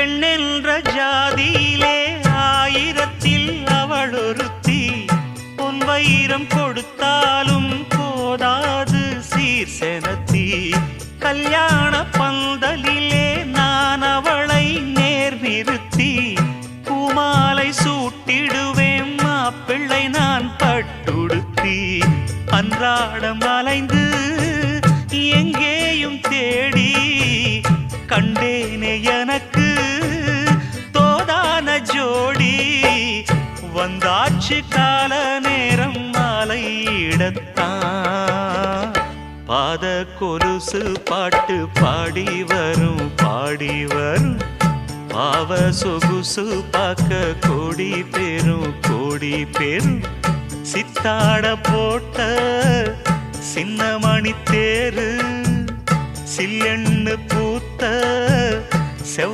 பெண்ணென்ற ஜாதியிலே ஆயிரத்தில் அவள் ஒருத்தி. பொன் வைரம் கொடுத்தாலும் போதாது சீர் செனத்தி. கல்யாண பந்தலிலே நான் அவளை நேர் நிறுத்தி. பூமாலை சூட்டிடுவேன் மாப்பிள்ளை நான் பட்டுடுத்தி. அன்றாடம் அலைந்து எங்கேயும் தேடி கண்டேனே எனக்கு தோதான ஜோடி. வந்தாச்சு கால நேரம் மாலையிடத்தான். பாத கொலுசு பாட்டு பாடி வரும் பாடி வரும். பாவ சொகுசு பார்க்க கோடி பேரும். சித்தாட போட்ட சின்ன மணி தேரு. சில்லெண்ணு பூத்த செவ்